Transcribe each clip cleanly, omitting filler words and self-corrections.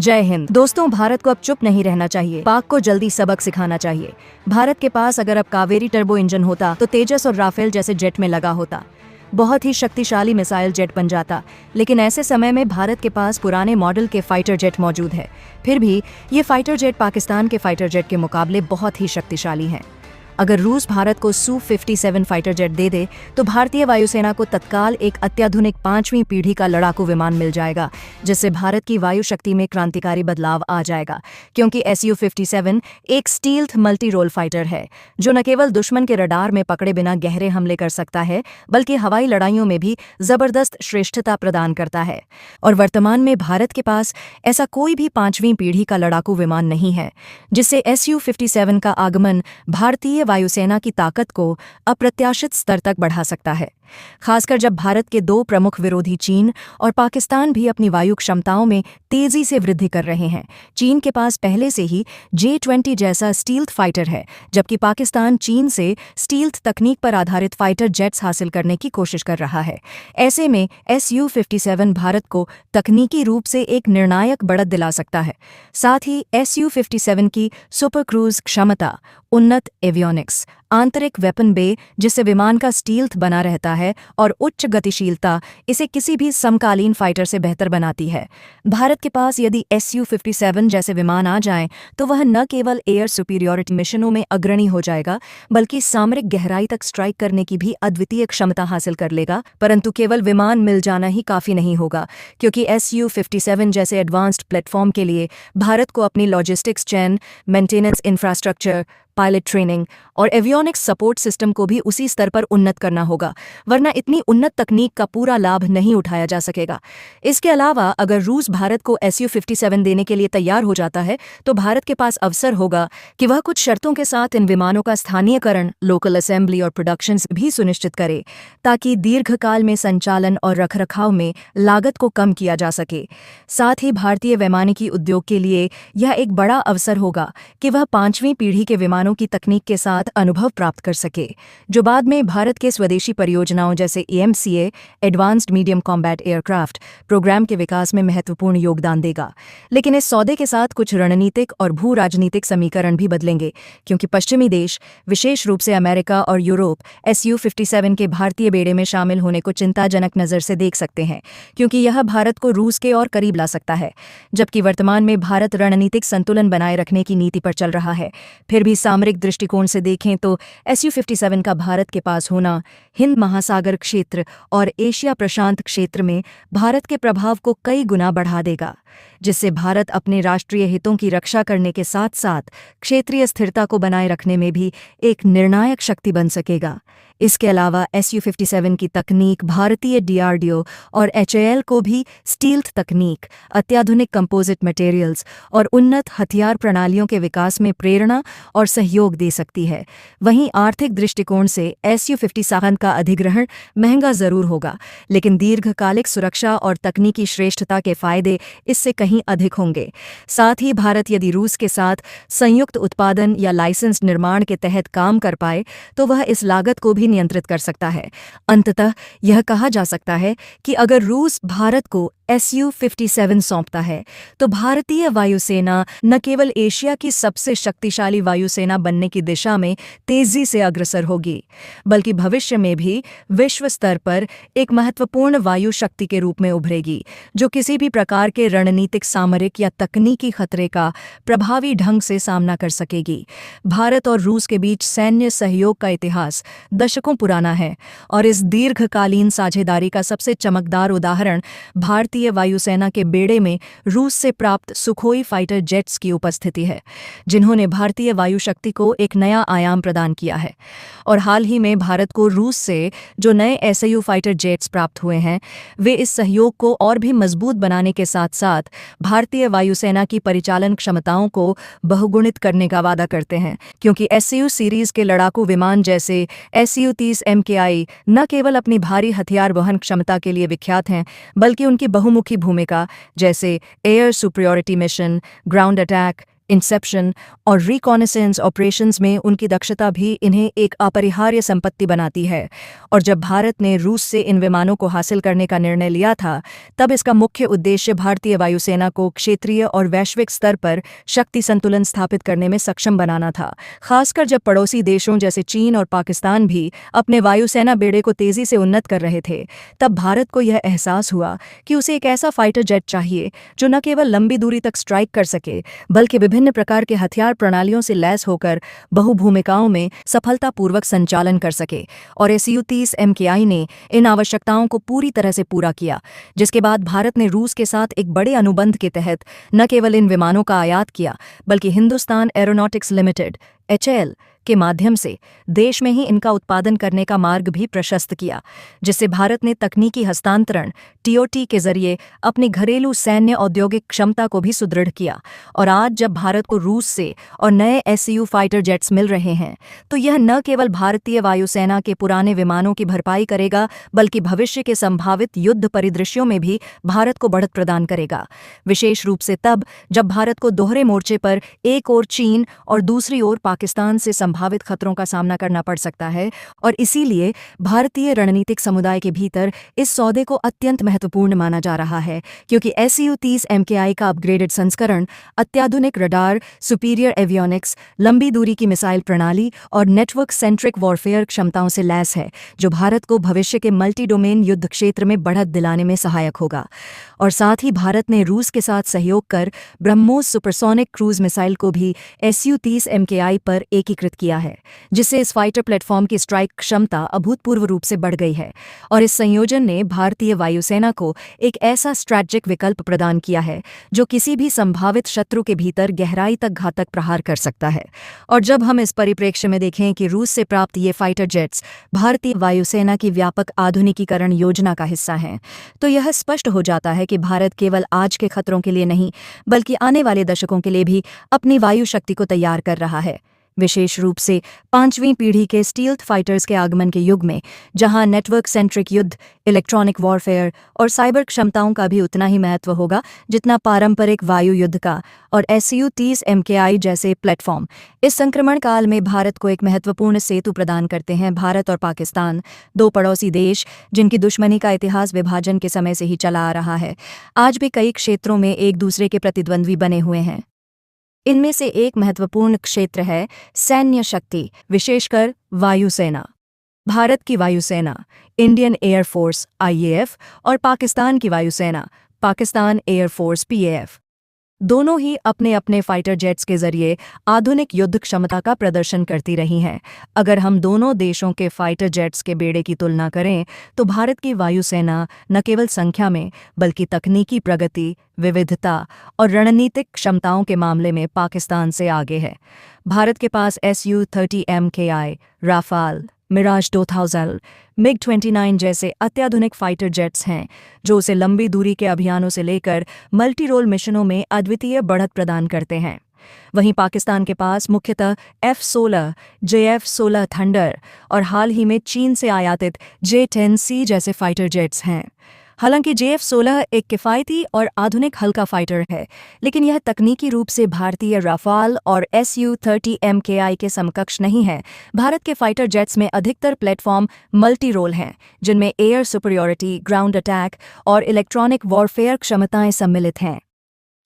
जय हिंद। दोस्तों, भारत को अब चुप नहीं रहना चाहिए, पाक को जल्दी सबक सिखाना चाहिए। भारत के पास अगर अब कावेरी टर्बो इंजन होता तो तेजस और राफेल जैसे जेट में लगा होता, बहुत ही शक्तिशाली मिसाइल जेट बन जाता। लेकिन ऐसे समय में भारत के पास पुराने मॉडल के फाइटर जेट मौजूद है। फिर भी ये फाइटर जेट पाकिस्तान के फाइटर जेट के मुकाबले बहुत ही शक्तिशाली हैं। अगर रूस भारत को Su-57 फाइटर जेट दे दे तो भारतीय वायुसेना को तत्काल एक अत्याधुनिक 5वीं पीढ़ी का लड़ाकू विमान मिल जाएगा, जिससे भारत की वायु शक्ति में क्रांतिकारी बदलाव आ जाएगा। क्योंकि Su-57 एक स्टील्थ मल्टी रोल फाइटर है, जो न केवल दुश्मन के रडार में पकड़े बिना गहरे हमले कर सकता है, बल्कि हवाई लड़ाइयों में भी जबरदस्त श्रेष्ठता प्रदान करता है। और वर्तमान में भारत के पास ऐसा कोई भी 5वीं पीढ़ी का लड़ाकू विमान नहीं है, जिससे Su-57 का आगमन भारतीय वायुसेना की ताकत को अप्रत्याशित स्तर तक बढ़ा सकता है। खासकर जब भारत के दो प्रमुख विरोधी चीन और पाकिस्तान भी अपनी वायु क्षमताओं में तेजी से वृद्धि कर रहे हैं। चीन के पास पहले से ही J-20 जैसा स्टील्थ फाइटर है, जबकि पाकिस्तान चीन से स्टील्थ तकनीक पर आधारित फाइटर जेट्स हासिल करने की कोशिश कर रहा है। ऐसे में Su-57 भारत को तकनीकी रूप से एक निर्णायक बढ़त दिला सकता है। साथ ही Su-57 की सुपर क्रूज क्षमता, उन्नत एवियोनिक्स, आंतरिक वेपन बे जिससे विमान का स्टील्थ बना रहता है, और उच्च गतिशीलता इसे किसी भी समकालीन फाइटर से बेहतर बनाती है। भारत के पास यदि Su-57 जैसे विमान आ जाएं तो वह न केवल एयर सुपीरियॉरिटी मिशनों में अग्रणी हो जाएगा, बल्कि सामरिक गहराई तक स्ट्राइक करने की भी अद्वितीय क्षमता हासिल कर लेगा। परंतु केवल विमान मिल जाना ही काफी नहीं होगा, क्योंकि Su-57 जैसे एडवांस्ड प्लेटफॉर्म के लिए भारत को अपनी logistics chain, maintenance infrastructure, pilot training और एवियोनिक्स सपोर्ट सिस्टम को भी उसी स्तर पर उन्नत करना होगा, वरना इतनी उन्नत तकनीक का पूरा लाभ नहीं उठाया जा सकेगा। इसके अलावा अगर रूस भारत को Su-57 देने के लिए तैयार हो जाता है तो भारत के पास अवसर होगा कि वह कुछ शर्तों के साथ इन विमानों का स्थानीयकरण, लोकल असेंबली और प्रोडक्शन भी सुनिश्चित करे, ताकि दीर्घकाल में संचालन और रखरखाव में लागत को कम किया जा सके। साथ ही भारतीय वैमानिकी उद्योग के लिए यह एक बड़ा अवसर होगा कि वह 5वीं पीढ़ी के विमानों की तकनीक के साथ अनुभव प्राप्त कर सके, जो बाद में भारत के स्वदेशी परियोजनाओं जैसे AMCA advanced medium combat aircraft programme के विकास में महत्वपूर्ण योगदान देगा। लेकिन इस सौदे के साथ कुछ रणनीतिक और भू राजनीतिक समीकरण भी बदलेंगे, क्योंकि पश्चिमी देश, विशेष रूप से अमेरिका और यूरोप, Su-57 के भारतीय बेड़े में शामिल होने को चिंताजनक नज़र से देख सकते हैं, क्योंकि यह भारत को रूस के और करीब ला सकता है। जबकि वर्तमान में भारत रणनीतिक संतुलन बनाए रखने की नीति पर चल रहा है, फिर भी सामरिक दृष्टिकोण से देखें तो Su-57 का भारत के पास होना हिंद महासागर क्षेत्र और एशिया प्रशांत क्षेत्र में भारत के प्रभाव को कई गुना बढ़ा देगा, जिससे भारत अपने राष्ट्रीय हितों की रक्षा करने के साथ साथ क्षेत्रीय स्थिरता को बनाए रखने में भी एक निर्णायक शक्ति बन सकेगा। इसके अलावा Su-57 की तकनीक भारतीय DRDO और HAL को भी स्टील्थ तकनीक, अत्याधुनिक कंपोजिट मटेरियल्स और उन्नत हथियार प्रणालियों के विकास में प्रेरणा और सहयोग दे सकती है। वहीं आर्थिक दृष्टिकोण से Su-57 का अधिग्रहण महंगा जरूर होगा, लेकिन दीर्घकालिक सुरक्षा और तकनीकी श्रेष्ठता के फायदे इससे कहीं अधिक होंगे। साथ ही भारत यदि रूस के साथ संयुक्त उत्पादन या लाइसेंस निर्माण के तहत काम कर पाए तो वह इस लागत को भी नियंत्रित कर सकता है। अंततः यह कहा जा सकता है कि अगर रूस भारत को Su-57 सौंपता है तो भारतीय वायुसेना न केवल एशिया की सबसे शक्तिशाली वायुसेना बनने की दिशा में तेजी से अग्रसर होगी, बल्कि भविष्य में भी विश्व स्तर पर एक महत्वपूर्ण वायु शक्ति के रूप में उभरेगी, जो किसी भी प्रकार के रणनीतिक, सामरिक या तकनीकी खतरे का प्रभावी ढंग से सामना कर सकेगी। भारत और रूस के बीच सैन्य सहयोग का इतिहास दशकों पुराना है, और इस दीर्घकालीन साझेदारी का सबसे चमकदार उदाहरण भारतीय वायुसेना के बेड़े में रूस से प्राप्त सुखोई फाइटर जेट्स की उपस्थिति है, जिन्होंने भारतीय वायु शक्ति को एक नया आयाम प्रदान किया है। और हाल ही में भारत को रूस से जो नए Su फाइटर जेट्स प्राप्त हुए हैं, वे इस सहयोग को और भी मजबूत बनाने के साथ साथ भारतीय वायुसेना की परिचालन क्षमताओं को बहुगुणित करने का वादा करते हैं, क्योंकि Su सीरीज के लड़ाकू विमान जैसे Su-30 MKI न केवल अपनी भारी हथियार वहन क्षमता के लिए विख्यात हैं, बल्कि उनकी बहुमुखी भूमिका जैसे air superiority mission, ground attack, Inception और रिकॉनेसेंस ऑपरेशंस में उनकी दक्षता भी इन्हें एक अपरिहार्य संपत्ति बनाती है। और जब भारत ने रूस से इन विमानों को हासिल करने का निर्णय लिया था, तब इसका मुख्य उद्देश्य भारतीय वायुसेना को क्षेत्रीय और वैश्विक स्तर पर शक्ति संतुलन स्थापित करने में सक्षम बनाना था, खासकर जब पड़ोसी देशों जैसे चीन और पाकिस्तान भी अपने वायुसेना बेड़े को तेजी से उन्नत कर रहे थे। तब भारत को यह एहसास हुआ कि उसे एक ऐसा फाइटर जेट चाहिए जो न केवल लंबी दूरी तक स्ट्राइक कर सके, बल्कि विभिन्न प्रकार के हथियार प्रणालियों से लैस होकर बहुभूमिकाओं में सफलतापूर्वक संचालन कर सके। और Su-30 MKI ने इन आवश्यकताओं को पूरी तरह से पूरा किया, जिसके बाद भारत ने रूस के साथ एक बड़े अनुबंध के तहत न केवल इन विमानों का आयात किया, बल्कि हिंदुस्तान एरोनॉटिक्स लिमिटेड HAL के माध्यम से देश में ही इनका उत्पादन करने का मार्ग भी प्रशस्त किया, जिससे भारत ने तकनीकी हस्तांतरण TOT के जरिए अपनी घरेलू सैन्य औद्योगिक क्षमता को भी सुदृढ़ किया। और आज जब भारत को रूस से और नए SU फाइटर जेट्स मिल रहे हैं, तो यह न केवल भारतीय वायुसेना के पुराने विमानों की भरपाई करेगा, बल्कि भविष्य के संभावित युद्ध परिदृश्यों में भी भारत को बढ़त प्रदान करेगा, विशेष रूप से तब जब भारत को दोहरे मोर्चे पर एक ओर चीन और दूसरी ओर पाकिस्तान से संभावित खतरों का सामना करना पड़ सकता है। और इसीलिए भारतीय रणनीतिक समुदाय के भीतर इस सौदे को अत्यंत महत्वपूर्ण माना जा रहा है, क्योंकि Su-30 MKI का अपग्रेडेड संस्करण अत्याधुनिक रडार, सुपीरियर एवियोनिक्स, लंबी दूरी की मिसाइल प्रणाली और नेटवर्क सेंट्रिक वॉरफेयर क्षमताओं से लैस है, जो भारत को भविष्य के मल्टी डोमेन युद्ध क्षेत्र में बढ़त दिलाने में सहायक होगा। और साथ ही भारत ने रूस के साथ सहयोग कर ब्रह्मोस सुपरसोनिक क्रूज मिसाइल को भी Su-30 MKI पर एकीकृत किया है, जिससे इस फाइटर प्लेटफॉर्म की स्ट्राइक क्षमता अभूतपूर्व रूप से बढ़ गई है। और इस संयोजन ने भारतीय वायुसेना को एक ऐसा स्ट्रैटेजिक विकल्प प्रदान किया है जो किसी भी संभावित शत्रु के भीतर गहराई तक घातक प्रहार कर सकता है। और जब हम इस परिप्रेक्ष्य में देखें कि रूस से प्राप्त ये फाइटर जेट्स भारतीय वायुसेना की व्यापक आधुनिकीकरण योजना का हिस्सा हैं, तो यह स्पष्ट हो जाता है कि भारत केवल आज के खतरों के लिए नहीं, बल्कि आने वाले दशकों के लिए भी अपनी वायु शक्ति को तैयार कर रहा है, विशेष रूप से 5वीं पीढ़ी के स्टील्थ फाइटर्स के आगमन के युग में, जहां नेटवर्क सेंट्रिक युद्ध, इलेक्ट्रॉनिक वॉरफेयर और साइबर क्षमताओं का भी उतना ही महत्व होगा जितना पारंपरिक वायु युद्ध का। और Su-30 MKI जैसे प्लेटफॉर्म इस संक्रमण काल में भारत को एक महत्वपूर्ण सेतु प्रदान करते हैं। भारत और पाकिस्तान, दो पड़ोसी देश जिनकी दुश्मनी का इतिहास विभाजन के समय से ही चला आ रहा है, आज भी कई क्षेत्रों में एक दूसरे के प्रतिद्वंद्वी बने हुए हैं। इनमें से एक महत्वपूर्ण क्षेत्र है सैन्य शक्ति, विशेषकर वायुसेना। भारत की वायुसेना, इंडियन एयरफोर्स IAF, और पाकिस्तान की वायुसेना, पाकिस्तान एयरफोर्स PAF, दोनों ही अपने अपने फाइटर जेट्स के जरिए आधुनिक युद्ध क्षमता का प्रदर्शन करती रही हैं। अगर हम दोनों देशों के फाइटर जेट्स के बेड़े की तुलना करें, तो भारत की वायुसेना न केवल संख्या में, बल्कि तकनीकी प्रगति, विविधता और रणनीतिक क्षमताओं के मामले में पाकिस्तान से आगे है। भारत के पास Su-30 MKI, Rafale, Miraj 2000, MiG-29 जैसे अत्याधुनिक फाइटर जेट्स हैं, जो उसे लंबी दूरी के अभियानों से लेकर मल्टी रोल मिशनों में अद्वितीय बढ़त प्रदान करते हैं। वहीं पाकिस्तान के पास मुख्यतः F-16, JF-16 थंडर और हाल ही में चीन से आयातित J-10C जैसे फाइटर जेट्स हैं। हालांकि JF-16 एक किफ़ायती और आधुनिक हल्का फाइटर है, लेकिन यह तकनीकी रूप से भारतीय राफाल और Su-30 MKI के समकक्ष नहीं है। भारत के फाइटर जेट्स में अधिकतर प्लेटफॉर्म मल्टी रोल हैं, जिनमें एयर सुपरियॉरिटी, ग्राउंड अटैक और इलेक्ट्रॉनिक वॉरफेयर क्षमताएं सम्मिलित हैं।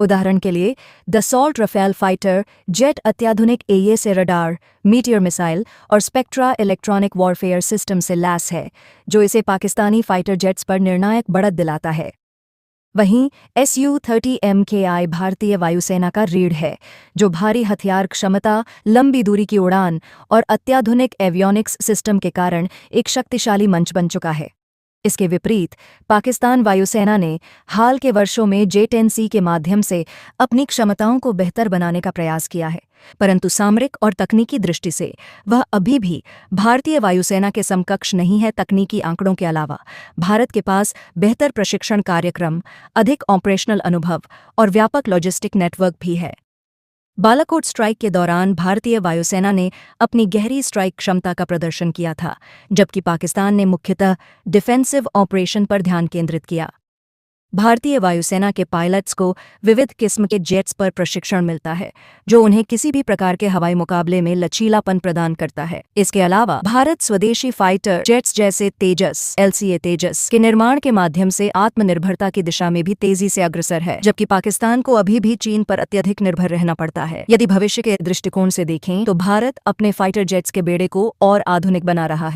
उदाहरण के लिए दसॉल्ट राफेल फाइटर जेट अत्याधुनिक AESA रडार, मीटियर मिसाइल और स्पेक्ट्रा इलेक्ट्रॉनिक वॉरफेयर सिस्टम से लैस है, जो इसे पाकिस्तानी फाइटर जेट्स पर निर्णायक बढ़त दिलाता है। वहीं Su-30 MKI भारतीय वायुसेना का रीढ़ है, जो भारी हथियार क्षमता, लंबी दूरी की उड़ान और अत्याधुनिक एवियोनिक्स सिस्टम के कारण एक शक्तिशाली मंच बन चुका है। इसके विपरीत पाकिस्तान वायुसेना ने हाल के वर्षों में J-10C के माध्यम से अपनी क्षमताओं को बेहतर बनाने का प्रयास किया है, परंतु सामरिक और तकनीकी दृष्टि से वह अभी भी भारतीय वायुसेना के समकक्ष नहीं है। तकनीकी आंकड़ों के अलावा भारत के पास बेहतर प्रशिक्षण कार्यक्रम, अधिक ऑपरेशनल अनुभव और व्यापक लॉजिस्टिक नेटवर्क भी है। बालाकोट स्ट्राइक के दौरान भारतीय वायुसेना ने अपनी गहरी स्ट्राइक क्षमता का प्रदर्शन किया था, जबकि पाकिस्तान ने मुख्यतः डिफेंसिव ऑपरेशन पर ध्यान केंद्रित किया। भारतीय वायुसेना के पायलट्स को विविध किस्म के जेट्स पर प्रशिक्षण मिलता है, जो उन्हें किसी भी प्रकार के हवाई मुकाबले में लचीलापन प्रदान करता है। इसके अलावा भारत स्वदेशी फाइटर जेट्स जैसे तेजस LCA तेजस के निर्माण के माध्यम से आत्मनिर्भरता की दिशा में भी तेजी से अग्रसर है, जबकि पाकिस्तान को अभी भी चीन पर अत्यधिक निर्भर रहना पड़ता है। यदि भविष्य के दृष्टिकोण से देखें तो भारत अपने फाइटर जेट्स के बेड़े को और आधुनिक बना रहा है।